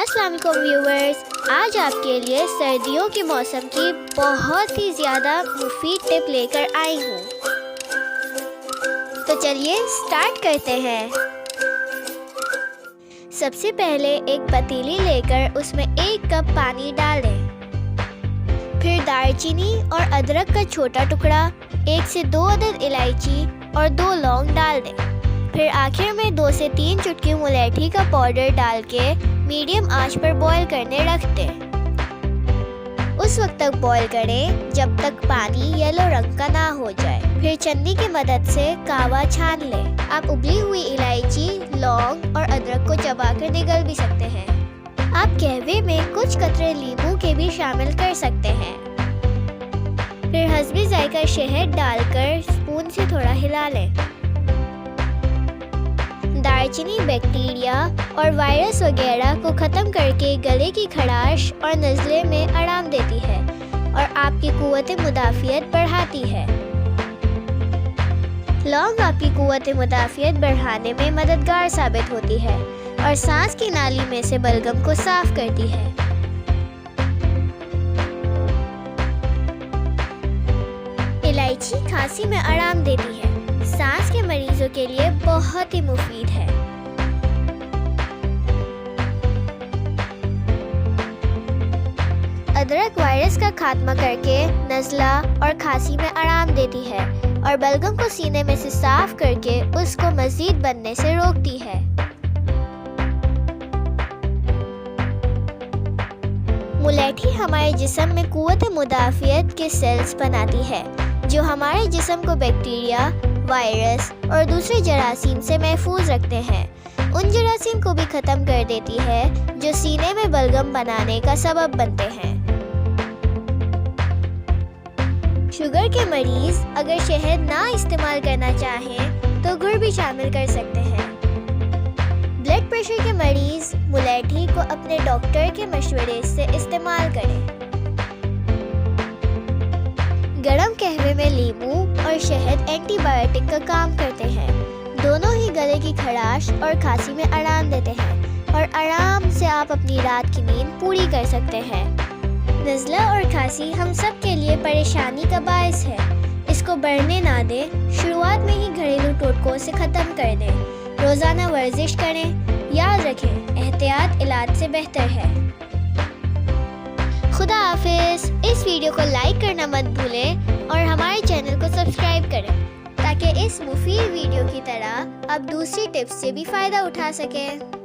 अस्सलाम वालेकुम व्यूवर्स, आज आपके लिए सर्दियों के मौसम की बहुत ही ज़्यादा मुफीद टिप लेकर आई हूँ। तो चलिए स्टार्ट करते हैं। सबसे पहले एक पतीली लेकर उसमें 1 कप पानी डाल दें। फिर दालचीनी और अदरक का छोटा टुकड़ा, 1 से 2 अदद इलायची और 2 लौंग डाल दें। फिर आखिर में 2 से 3 चुटकी मुलैठी का पाउडर डाल के मीडियम आंच पर बॉईल करने रख दें। उस वक्त तक बॉईल करें जब तक पानी येलो रंग का ना हो जाए। फिर छन्नी की मदद से कहवा छान लें। आप उबली हुई इलायची, लौंग और अदरक को चबाकर निगल भी सकते हैं। आप कहवे में कुछ कतरे नींबू के भी शामिल कर सकते हैं। फिर हस्बे जायका शहद डालकर स्पून से थोड़ा हिला लें। दालचीनी बैक्टीरिया और वायरस वगैरह को ख़त्म करके गले की खराश और नज़ले में आराम देती है और आपकी कुव्वत मुदाफ़ियत बढ़ाती है। लौंग आपकी कुव्वत मुदाफ़ियत बढ़ाने में मददगार साबित होती है और सांस की नाली में से बलगम को साफ करती है। इलायची खांसी में आराम देती है, सांस के मरीजों के लिए बहुत ही मुफीद है। अदरक वायरस का खात्मा करके नज़ला और खांसी में आराम देती है और बलगम को सीने में से साफ करके उसको मज़ीद बनने से रोकती है। मुलैठी हमारे जिस्म में कुव्वत मुदाफ़ियत के सेल्स बनाती है जो हमारे जिस्म को बैक्टीरिया, वायरस और दूसरे जरासीम से महफूज रखते हैं। उन जरासीम को भी ख़त्म कर देती है जो सीने में बलगम बनाने का सबब बनते हैं। शुगर के मरीज अगर शहद ना इस्तेमाल करना चाहें तो गुड़ भी शामिल कर सकते हैं। ब्लड प्रेशर के मरीज मुलैठी को अपने डॉक्टर के मशवरे से इस्तेमाल करें। गरम कहवे में नींबू और शहद एंटीबायोटिक का काम करते हैं। दोनों ही गले की खराश और खांसी में आराम देते हैं और आराम से आप अपनी रात की नींद पूरी कर सकते हैं। नज़ला और खांसी हम सब के लिए परेशानी का बायस है। इसको बढ़ने ना दें। शुरुआत में ही घरेलू टोटकों से ख़त्म कर दें। रोज़ाना वर्जिश करें। याद रखें, एहतियात इलाज से बेहतर है। खुदा हाफिज़। इस वीडियो को लाइक करना मत भूलें और हमारे चैनल को सब्सक्राइब करें ताकि इस मुफीद वीडियो की तरह आप दूसरी टिप्स से भी फ़ायदा उठा सकें।